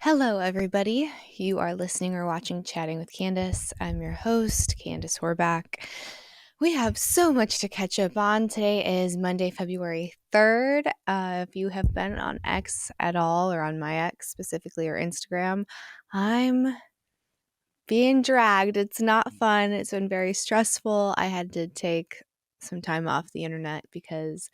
Hello, everybody. You are listening or watching Chatting with Candice. I'm your host, Candice Horbacz. We have so much to catch up on. Today is Monday, February 3rd. If you have been on X at all, or on my X specifically, or Instagram, I'm being dragged. It's not fun. It's been very stressful. I had to take some time off the internet because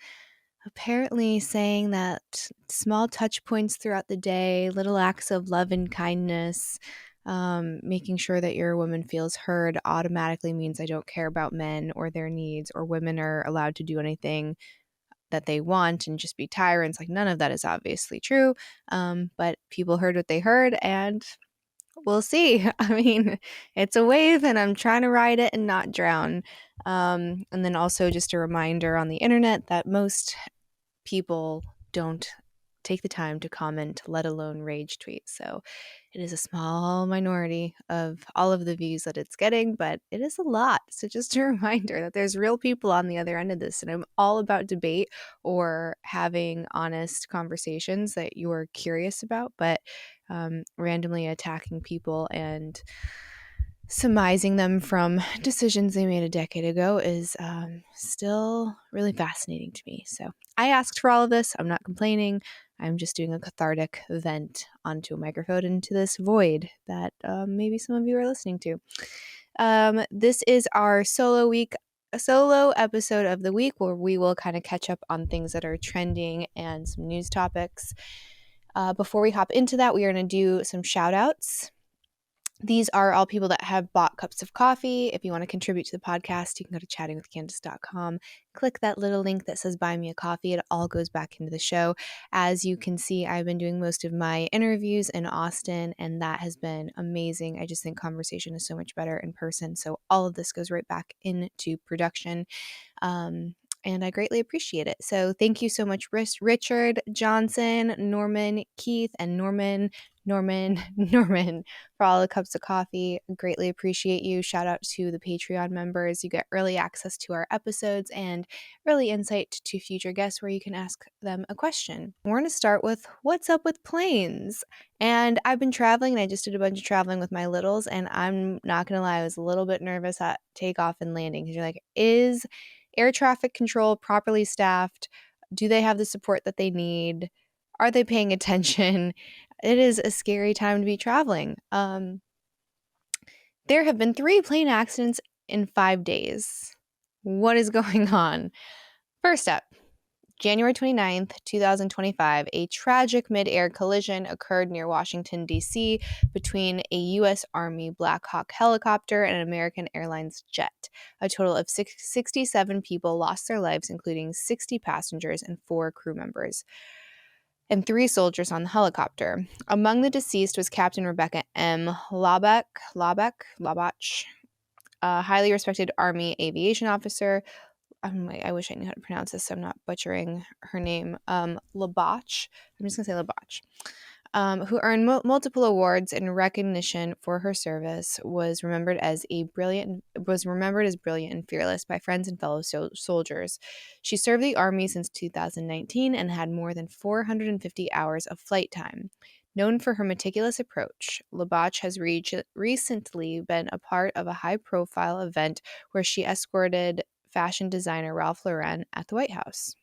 apparently saying that small touch points throughout the day, little acts of love and kindness, making sure that your woman feels heard automatically means I don't care about men or their needs, or women are allowed to do anything that they want and just be tyrants. Like, none of that is obviously true. But people heard what they heard, and we'll see. I mean, it's a wave and I'm trying to ride it and not drown. And then also just a reminder on the internet that most people don't take the time to comment, let alone rage tweet. So it is a small minority of all of the views that it's getting, but it is a lot. So just a reminder that there's real people on the other end of this, and I'm all about debate or having honest conversations that you're curious about, but randomly attacking people and surmising them from decisions they made a decade ago is still really fascinating to me. So I asked for all of this. I'm not complaining. I'm just doing a cathartic vent onto a microphone into this void that maybe some of you are listening to. This is our solo episode of the week where we will kind of catch up on things that are trending and some news topics. Before we hop into that, we are going to do some shout outs. These are all people that have bought cups of coffee. If you want to contribute to the podcast, you can go to chattingwithcandice.com. Click that little link that says buy me a coffee. It all goes back into the show. As you can see, I've been doing most of my interviews in Austin, and that has been amazing. I just think conversation is so much better in person. So all of this goes right back into production. And I greatly appreciate it. So thank you so much, Richard, Johnson, Norman, Keith, and Norman, for all the cups of coffee. Greatly appreciate you. Shout out to the Patreon members. You get early access to our episodes and early insight to future guests where you can ask them a question. We're going to start with what's up with planes. And I've been traveling, and I just did a bunch of traveling with my littles, and I'm not going to lie, I was a little bit nervous at takeoff and landing because you're like, is air traffic control properly staffed? Do they have the support that they need? Are they paying attention? It is a scary time to be traveling. There have been 3 plane accidents in 5 days. What is going on? First up, January 29th, 2025, a tragic mid-air collision occurred near Washington, D.C. between a U.S. Army Black Hawk helicopter and an American Airlines jet. A total of 67 people lost their lives, including 60 passengers and 4 crew members, and 3 soldiers on the helicopter. Among the deceased was Captain Rebecca M. Horbacz, a highly respected Army aviation officer. I wish I knew how to pronounce this so I'm not butchering her name. Horbacz. I'm just going to say Horbacz. Who earned multiple awards in recognition for her service, was remembered as brilliant and fearless by friends and fellow soldiers. She served the Army since 2019 and had more than 450 hours of flight time. Known for her meticulous approach, Horbacz has recently been a part of a high-profile event where she escorted fashion designer Ralph Lauren at the White House.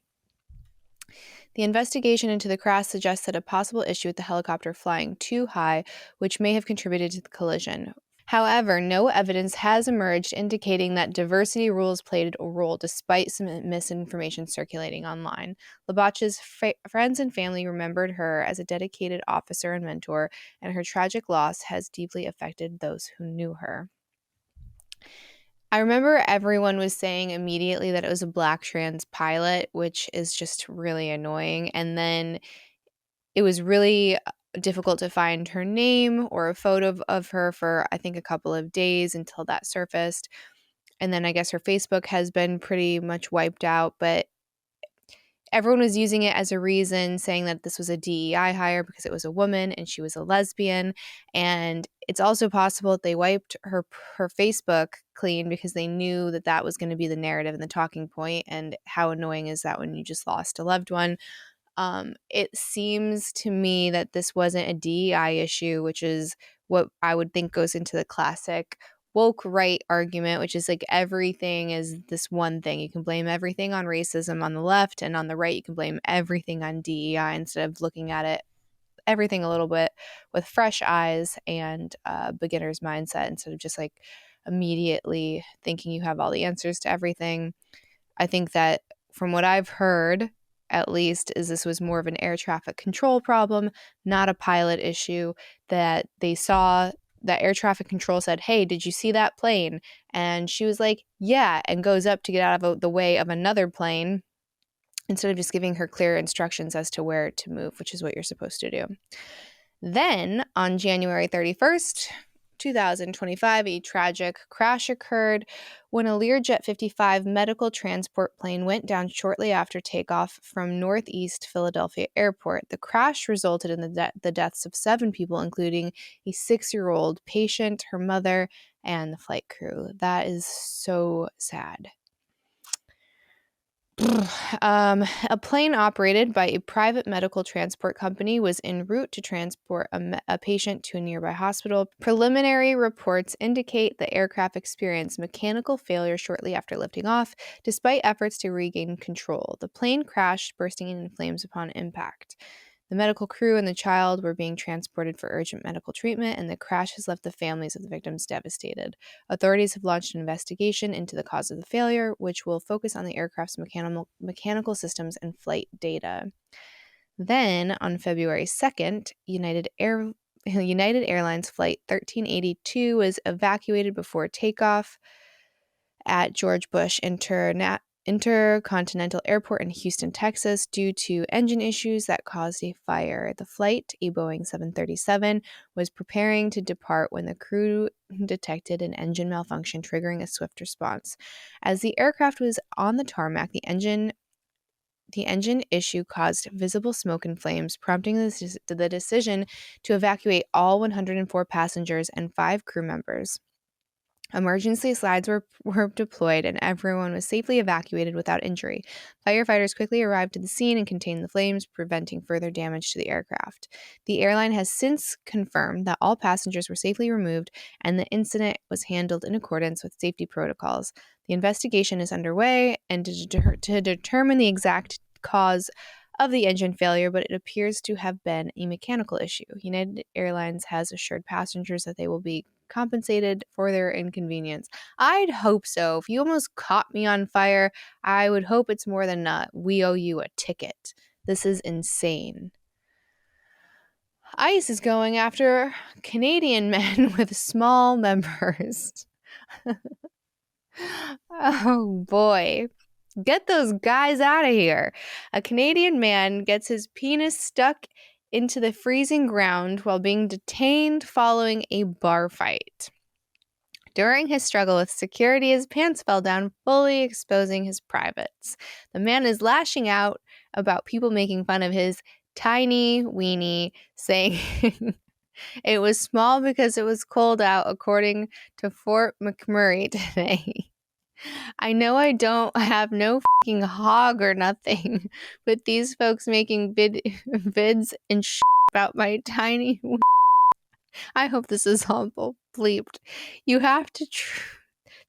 The investigation into the crash suggests that a possible issue with the helicopter flying too high, which may have contributed to the collision. However, no evidence has emerged indicating that diversity rules played a role, despite some misinformation circulating online. Horbacz's friends and family remembered her as a dedicated officer and mentor, and her tragic loss has deeply affected those who knew her. I remember everyone was saying immediately that it was a black trans pilot, which is just really annoying. And then it was really difficult to find her name or a photo of her for, I think, a couple of days until that surfaced. And then I guess her Facebook has been pretty much wiped out, but everyone was using it as a reason, saying that this was a DEI hire because it was a woman and she was a lesbian. And it's also possible that they wiped her Facebook clean because they knew that that was going to be the narrative and the talking point. And how annoying is that when you just lost a loved one? It seems to me that this wasn't a DEI issue, which is what I would think goes into the classic woke right argument, which is like everything is this one thing. You can blame everything on racism on the left, and on the right, you can blame everything on DEI instead of looking at it everything a little bit with fresh eyes and beginner's mindset instead of just like immediately thinking you have all the answers to everything. I think that from what I've heard, at least, is this was more of an air traffic control problem, not a pilot issue, that they saw that air traffic control said, "Hey, did you see that plane?" And she was like, "Yeah," and goes up to get out of the way of another plane instead of just giving her clear instructions as to where to move, which is what you're supposed to do. Then on January 31st, 2025, a tragic crash occurred when a Learjet 55 medical transport plane went down shortly after takeoff from Northeast Philadelphia Airport. The crash resulted in the deaths of 7 people, including a 6-year-old patient, her mother, and the flight crew. That is so sad. A plane operated by a private medical transport company was en route to transport a patient to a nearby hospital. Preliminary reports indicate the aircraft experienced mechanical failure shortly after lifting off, despite efforts to regain control. The plane crashed, bursting into flames upon impact. The medical crew and the child were being transported for urgent medical treatment, and the crash has left the families of the victims devastated. Authorities have launched an investigation into the cause of the failure, which will focus on the aircraft's mechanical systems and flight data. Then, on February 2nd, United Airlines Flight 1382 was evacuated before takeoff at George Bush Intercontinental Airport in Houston, Texas, due to engine issues that caused a fire. The flight, a Boeing 737, was preparing to depart when the crew detected an engine malfunction, triggering a swift response. As the aircraft was on the tarmac, the engine issue caused visible smoke and flames, prompting the decision to evacuate all 104 passengers and 5 crew members. Emergency slides were deployed and everyone was safely evacuated without injury. Firefighters quickly arrived to the scene and contained the flames, preventing further damage to the aircraft. The airline has since confirmed that all passengers were safely removed and the incident was handled in accordance with safety protocols. The investigation is underway and to determine the exact cause of the engine failure, but it appears to have been a mechanical issue. United Airlines has assured passengers that they will be compensated for their inconvenience. I'd hope so. If you almost caught me on fire, I would hope it's more than we owe you a ticket. This is insane. ICE is going after Canadian men with small members. Oh boy. Get those guys out of here. A Canadian man gets his penis stuck into the freezing ground while being detained following a bar fight. During his struggle with security, his pants fell down, fully exposing his privates. The man is lashing out about people making fun of his tiny weenie, saying it was small because it was cold out, according to Fort McMurray today. I know I don't have no fucking hog or nothing, but these folks making vids and about my tiny I hope this is all bleeped. You have to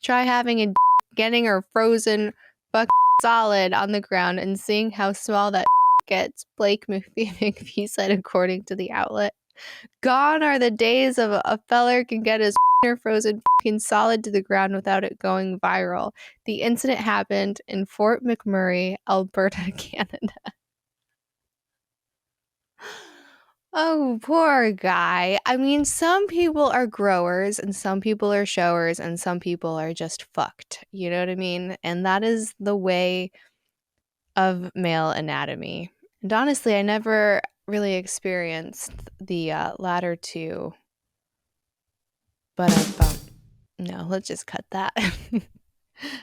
try having a getting her frozen fucking solid on the ground and seeing how small that gets, Blake McPhee said, according to the outlet. Gone are the days of a feller can get his frozen fucking solid to the ground without it going viral. The incident happened in Fort McMurray, Alberta, Canada. Oh, poor guy. I mean, some people are growers and some people are showers and some people are just fucked. You know what I mean? And that is the way of male anatomy. And honestly, I never really experienced the latter two. But no, let's just cut that.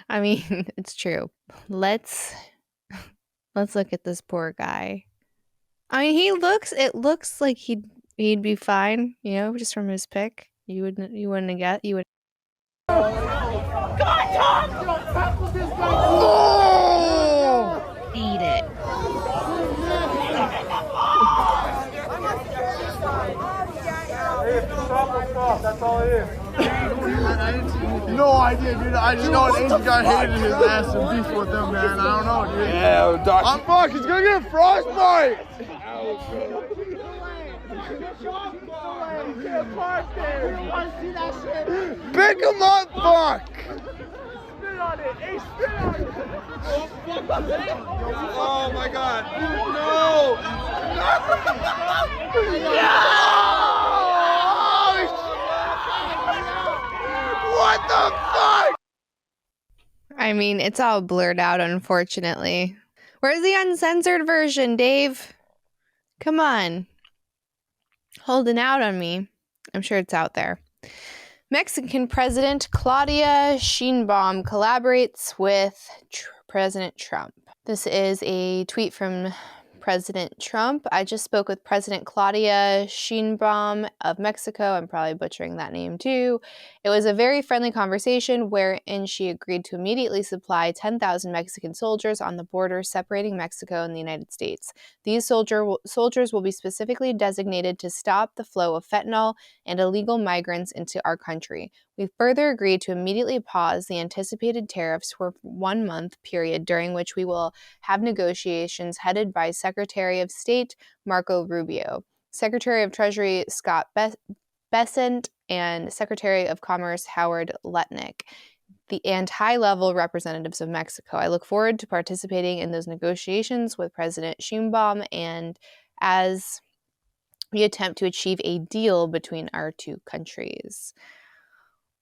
I mean, it's true. Let's look at this poor guy. I mean, it looks like he'd be fine, you know, just from his pic. You wouldn't get. God, Tom! Oh! Eat it. That's all it is. No idea, dude. I just know an Asian guy hated his ass and beef with him, man. I don't know, dude. Yeah, Doc. I'm fucked. He's gonna get frostbite. Pick him up, fuck. Spit on it. Hey, spit on it. Oh my God. No. What the fuck? I mean, it's all blurred out, unfortunately. Where's the uncensored version, Dave? Come on. Holding out on me. I'm sure it's out there. Mexican President Claudia Sheinbaum collaborates with President Trump. This is a tweet from President Trump. I just spoke with President Claudia Sheinbaum of Mexico. I'm probably butchering that name too. It was a very friendly conversation wherein she agreed to immediately supply 10,000 Mexican soldiers on the border separating Mexico and the United States. These soldiers will be specifically designated to stop the flow of fentanyl and illegal migrants into our country. We further agreed to immediately pause the anticipated tariffs for 1 month period during which we will have negotiations headed by Secretary of State Marco Rubio, Secretary of Treasury Scott Bessent, and Secretary of Commerce Howard Lutnick, and high-level representatives of Mexico. I look forward to participating in those negotiations with President Sheinbaum and as we attempt to achieve a deal between our two countries.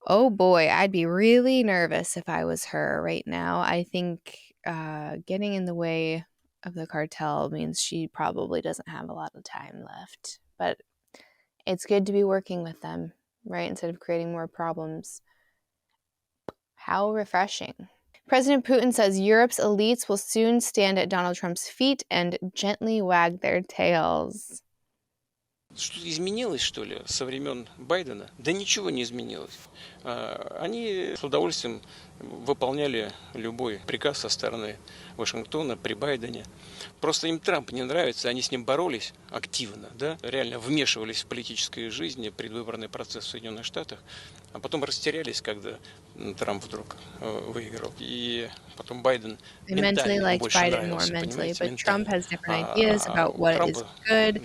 Oh boy, I'd be really nervous if I was her right now. I think getting in the way of the cartel means she probably doesn't have a lot of time left. But it's good to be working with them, right? Instead of creating more problems. How refreshing. President Putin says Europe's elites will soon stand at Donald Trump's feet and gently wag their tails. Что-то изменилось, что ли, со времен Байдена? Да ничего не изменилось. Они с удовольствием выполняли любой приказ со стороны Вашингтона при Байдене. Просто им Трамп не нравится, они с ним боролись активно, да, реально вмешивались в политическую жизнь, предвыборный процесс в Соединенных Штатах, а потом растерялись, когда Трамп вдруг выиграл. И потом Байден ментально больше нравился, понимаете, but Trump has different ideas about what is good,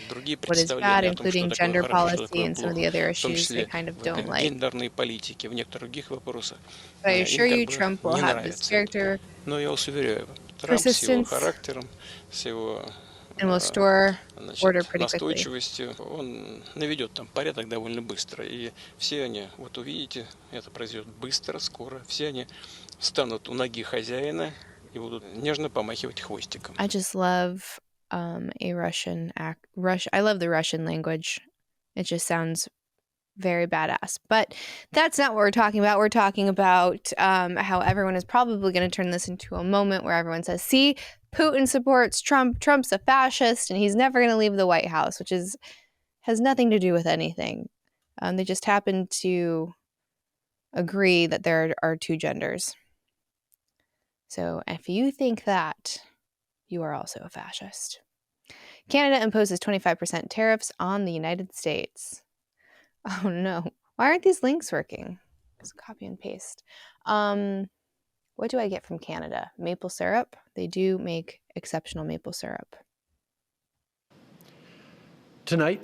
what is bad, including gender policy and some of the other issues they kind of don't like. Гендерной политики, в некоторых других вопросах. But I assure you, Trump will have this character. Но я вас уверяю, Трамп с его характером, с его настойчивостью, он наведет там порядок довольно быстро. И все они, вот увидите, это произойдет быстро, скоро. Все они станут у ноги хозяина и будут нежно помахивать хвостиком. I just love a Russian act. I love the Russian language. It just sounds very badass. But that's not what we're talking about. We're talking about how everyone is probably going to turn this into a moment where everyone says, see, Putin supports Trump. Trump's a fascist, and he's never going to leave the White House, which has nothing to do with anything. They just happen to agree that there are two genders. So if you think that, you are also a fascist. Canada imposes 25% tariffs on the United States. Oh no. Why aren't these links working? Just copy and paste. What do I get from Canada? Maple syrup? They do make exceptional maple syrup. Tonight,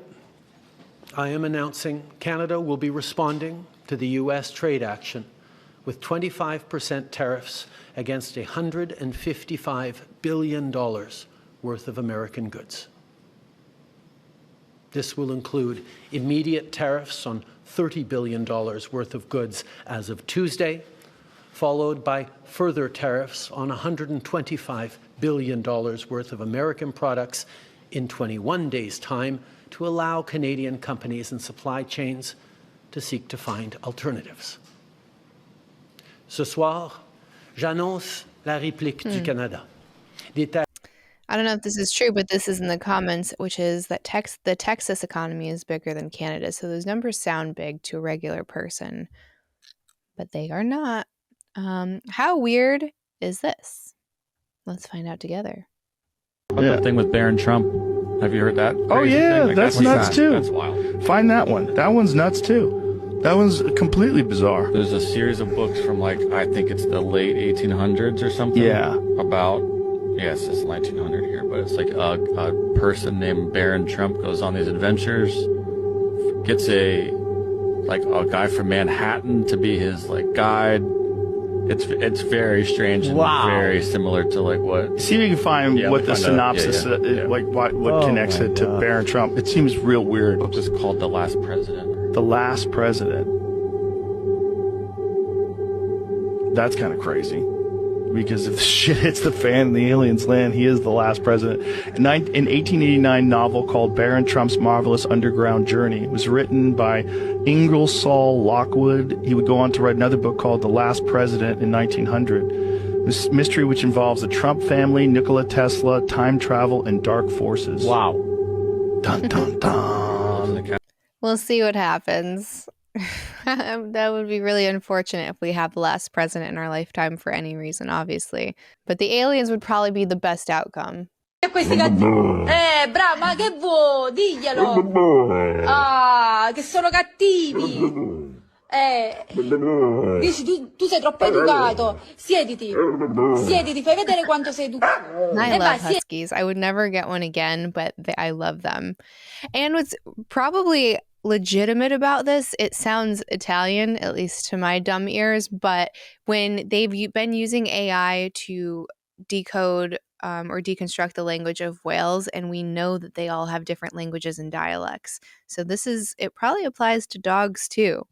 I am announcing Canada will be responding to the U.S. trade action with 25% tariffs against $155 billion worth of American goods. This will include immediate tariffs on $30 billion worth of goods as of Tuesday, followed by further tariffs on $125 billion worth of American products in 21 days' time to allow Canadian companies and supply chains to seek to find alternatives. Ce soir, j'annonce la réplique du Canada. I don't know if this is true, but this is in the comments, which is that the Texas economy is bigger than Canada. So those numbers sound big to a regular person, but they are not. How weird is this? Let's find out together. What's that thing with Barron Trump? Have you heard that? Oh yeah, thing? Like, that's nuts too. That's wild. Find that one. That one's nuts too. That one's completely bizarre. There's a series of books from I think it's the late 1800s or something. Yeah. About, yes, it's 1900 here, but it's like a person named Baron Trump goes on these adventures, gets a guy from Manhattan to be his guide. It's very strange and very similar to what. See if you can find what the synopsis, what connects it to Baron Trump. It seems real weird. The book is called The Last President. The Last President. That's kind of crazy. Because if shit hits the fan and the aliens land, he is the last president. An 1889 novel called Baron Trump's Marvelous Underground Journey was written by Ingersoll Lockwood. He would go on to write another book called The Last President in 1900. This mystery which involves the Trump family, Nikola Tesla, time travel, and dark forces. Wow. Dun, dun, dun. We'll see what happens. That would be really unfortunate if we have the last president in our lifetime for any reason, obviously. But the aliens would probably be the best outcome. Brava, ma che vuoi? Diglielo. Ah, che sono cattivi. Dici tu sei troppo educato. Siediti, fai vedere quanto sei educato. I love huskies. I would never get one again, but I love them. And what's probably legitimate about this, it sounds Italian, at least to my dumb ears, but when they've been using AI to decode or deconstruct the language of whales, and we know that they all have different languages and dialects. So it probably applies to dogs too.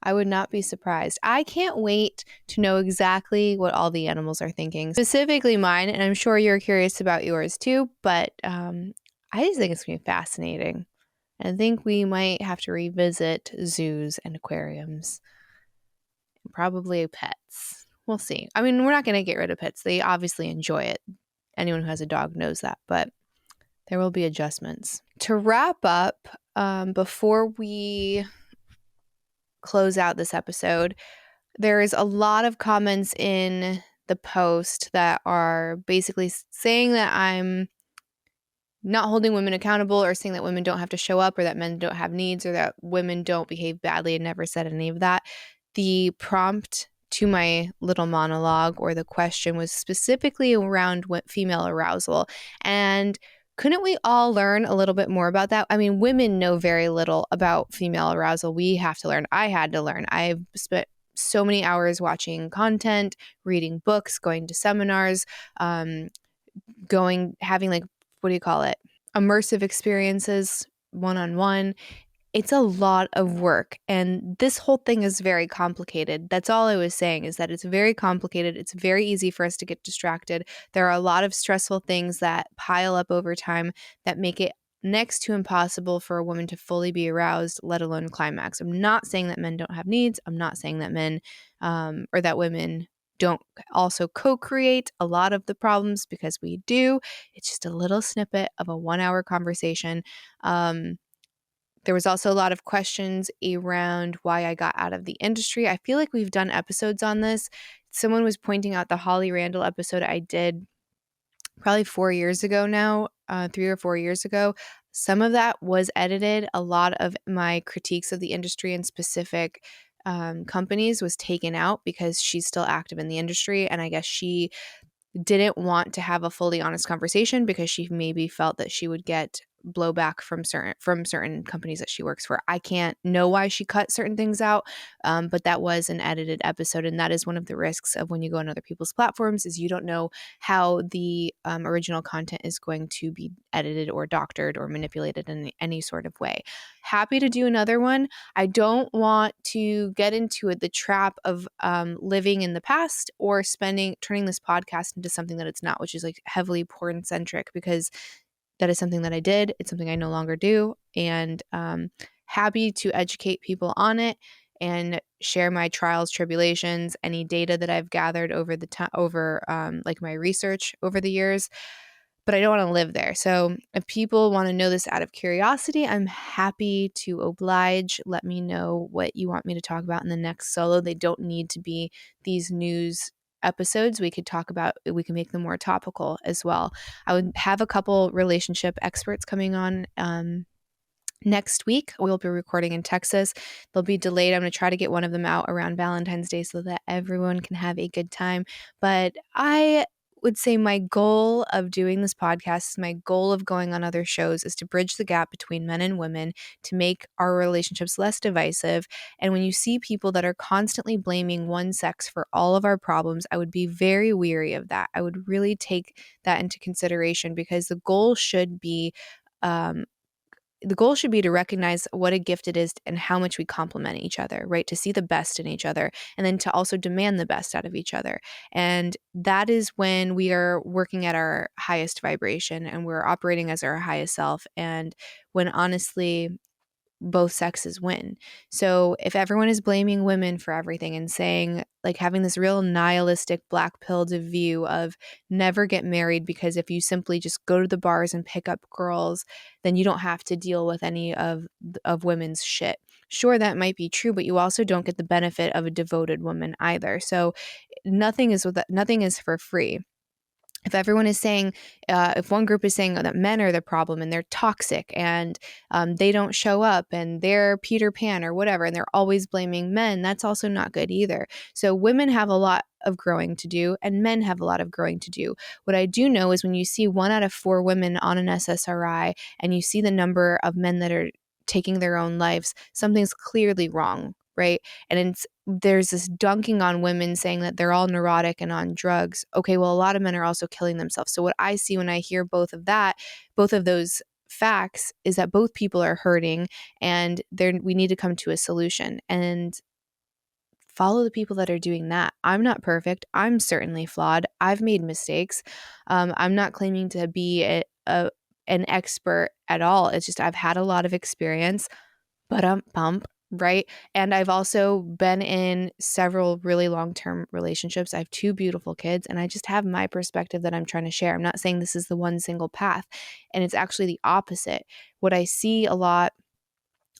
I would not be surprised. I can't wait to know exactly what all the animals are thinking, specifically mine, and I'm sure you're curious about yours too, but I just think it's going to be fascinating. I think we might have to revisit zoos and aquariums. And probably pets. We'll see. I mean, we're not going to get rid of pets. They obviously enjoy it. Anyone who has a dog knows that, but there will be adjustments. To wrap up, before we close out this episode, there is a lot of comments in the post that are basically saying that I'm not holding women accountable, or saying that women don't have to show up, or that men don't have needs, or that women don't behave badly. I never said any of that. The prompt to my little monologue, or the question, was specifically around female arousal. And couldn't we all learn a little bit more about that? I mean, women know very little about female arousal. We have to learn. I had to learn. I've spent so many hours watching content, reading books, going to seminars, having what do you call it? Immersive experiences, one-on-one. It's a lot of work. And this whole thing is very complicated. That's all I was saying, is that it's very complicated. It's very easy for us to get distracted. There are a lot of stressful things that pile up over time that make it next to impossible for a woman to fully be aroused, let alone climax. I'm not saying that men don't have needs. I'm not saying that men or that women don't also co-create a lot of the problems, because we do. It's just a little snippet of a 1-hour conversation. There was also a lot of questions around why I got out of the industry. I feel like we've done episodes on this. Someone was pointing out the Holly Randall episode I did probably 4 years ago now, 3 or 4 years ago. Some of that was edited. A lot of my critiques of the industry and specific companies was taken out, because she's still active in the industry, and I guess she didn't want to have a fully honest conversation because she maybe felt that she would get blowback from certain companies that she works for. I can't know why she cut certain things out, but that was an edited episode, and that is one of the risks of when you go on other people's platforms, is you don't know how the original content is going to be edited or doctored or manipulated in any sort of way. Happy to do another one. I don't want to get into the trap of living in the past, or turning this podcast into something that it's not, which is like heavily porn centric, because that is something that I did. It's something I no longer do. And happy to educate people on it and share my trials, tribulations, any data that I've gathered over like my research over the years. But I don't want to live there. So if people want to know this out of curiosity, I'm happy to oblige. Let me know what you want me to talk about in the next solo. They don't need to be these news episodes, we could make them more topical as well. I would have a couple relationship experts coming on next week. We'll be recording in Texas. They'll be delayed. I'm going to try to get one of them out around Valentine's Day so that everyone can have a good time. But I would say my goal of doing this podcast, my goal of going on other shows, is to bridge the gap between men and women, to make our relationships less divisive. And when you see people that are constantly blaming one sex for all of our problems, I would be very weary of that. I would really take that into consideration, because the goal should be to recognize what a gift it is and how much we complement each other, right? To see the best in each other, and then to also demand the best out of each other. And that is when we are working at our highest vibration and we're operating as our highest self. And when honestly, both sexes win. So if everyone is blaming women for everything and saying, like, having this real nihilistic black pilled view of never get married, because if you simply just go to the bars and pick up girls, then you don't have to deal with any of women's shit. Sure, that might be true, but you also don't get the benefit of a devoted woman either. So nothing is for free. If everyone is saying, if one group is saying that men are the problem and they're toxic and they don't show up and they're Peter Pan or whatever, and they're always blaming men, that's also not good either. So women have a lot of growing to do and men have a lot of growing to do. What I do know is when you see 1 out of 4 women on an SSRI and you see the number of men that are taking their own lives, something's clearly wrong, right? And there's this dunking on women saying that they're all neurotic and on drugs. Okay, well, a lot of men are also killing themselves. So what I see when I hear both of those facts, is that both people are hurting and we need to come to a solution and follow the people that are doing that. I'm not perfect. I'm certainly flawed. I've made mistakes. I'm not claiming to be an expert at all. It's just I've had a lot of experience, but pump, right? And I've also been in several really long-term relationships. I have 2 beautiful kids, and I just have my perspective that I'm trying to share. I'm not saying this is the one single path, and it's actually the opposite. What I see a lot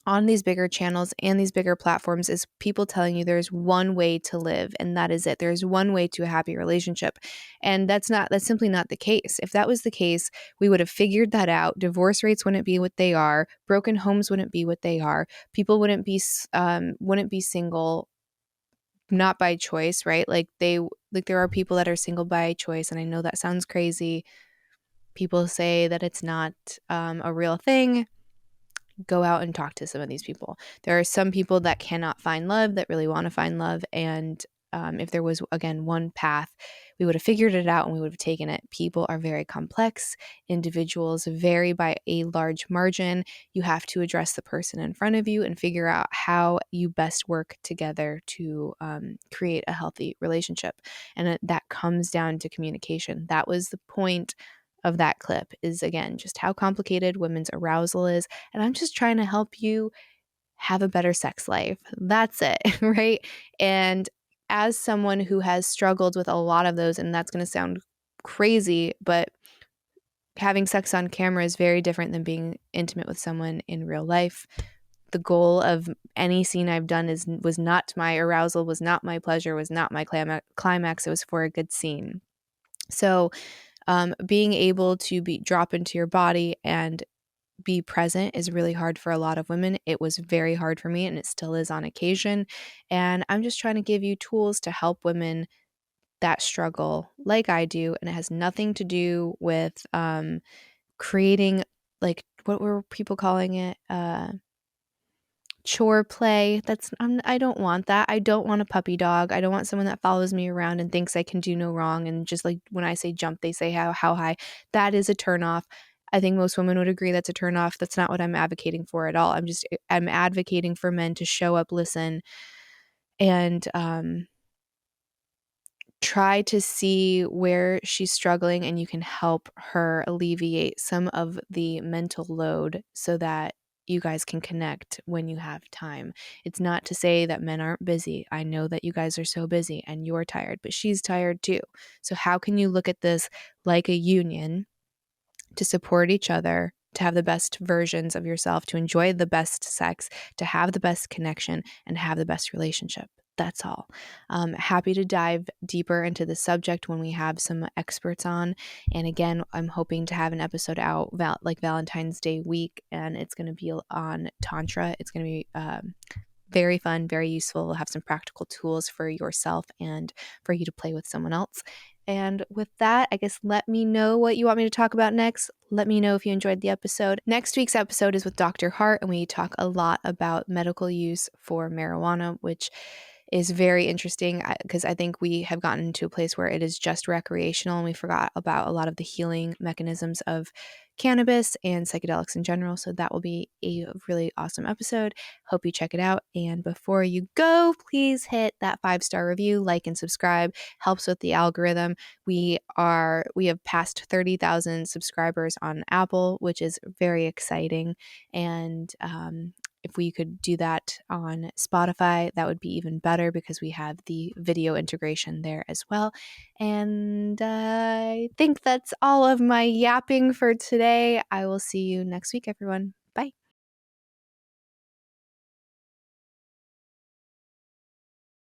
on these bigger channels and these bigger platforms is people telling you there's one way to live and that is it. There's one way to a happy relationship. And that's simply not the case. If that was the case, we would have figured that out. Divorce rates wouldn't be what they are. Broken homes wouldn't be what they are. People wouldn't be single, not by choice, right? Like there are people that are single by choice. And I know that sounds crazy. People say that it's not a real thing. Go out and talk to some of these people. There are some people that cannot find love, that really want to find love. And if there was, again, one path, we would have figured it out and we would have taken it. People are very complex. Individuals vary by a large margin. You have to address the person in front of you and figure out how you best work together to create a healthy relationship. And that comes down to communication. That was the point of that clip, is, again, just how complicated women's arousal is. And I'm just trying to help you have a better sex life. That's it, right? And as someone who has struggled with a lot of those, and that's going to sound crazy, but having sex on camera is very different than being intimate with someone in real life. The goal of any scene I've done was not my arousal, was not my pleasure, was not my climax. It was for a good scene. So being able to drop into your body and be present is really hard for a lot of women. It was very hard for me, and it still is on occasion. And I'm just trying to give you tools to help women that struggle like I do. And it has nothing to do with creating, like, what were people calling it? Chore play. I don't want that. I don't want a puppy dog. I don't want someone that follows me around and thinks I can do no wrong, and just, like, when I say jump, they say how high. That is a turnoff. I think most women would agree that's a turnoff. That's not what I'm advocating for at all. I'm advocating for men to show up, listen, and try to see where she's struggling, and you can help her alleviate some of the mental load so that you guys can connect when you have time. It's not to say that men aren't busy. I know that you guys are so busy and you're tired, but she's tired too. So how can you look at this like a union to support each other, to have the best versions of yourself, to enjoy the best sex, to have the best connection, and have the best relationship? That's all. Happy to dive deeper into the subject when we have some experts on. And again, I'm hoping to have an episode out like Valentine's Day week, and it's going to be on Tantra. It's going to be very fun, very useful. We'll have some practical tools for yourself and for you to play with someone else. And with that, I guess let me know what you want me to talk about next. Let me know if you enjoyed the episode. Next week's episode is with Dr. Hart, and we talk a lot about medical use for marijuana, which is very interesting because I think we have gotten to a place where it is just recreational and we forgot about a lot of the healing mechanisms of cannabis and psychedelics in general. So that will be a really awesome episode. Hope you check it out. And before you go, please hit that 5-star review, like and subscribe. Helps with the algorithm. We have passed 30,000 subscribers on Apple, which is very exciting. And if we could do that on Spotify, that would be even better because we have the video integration there as well. And I think that's all of my yapping for today. I will see you next week, everyone. Bye.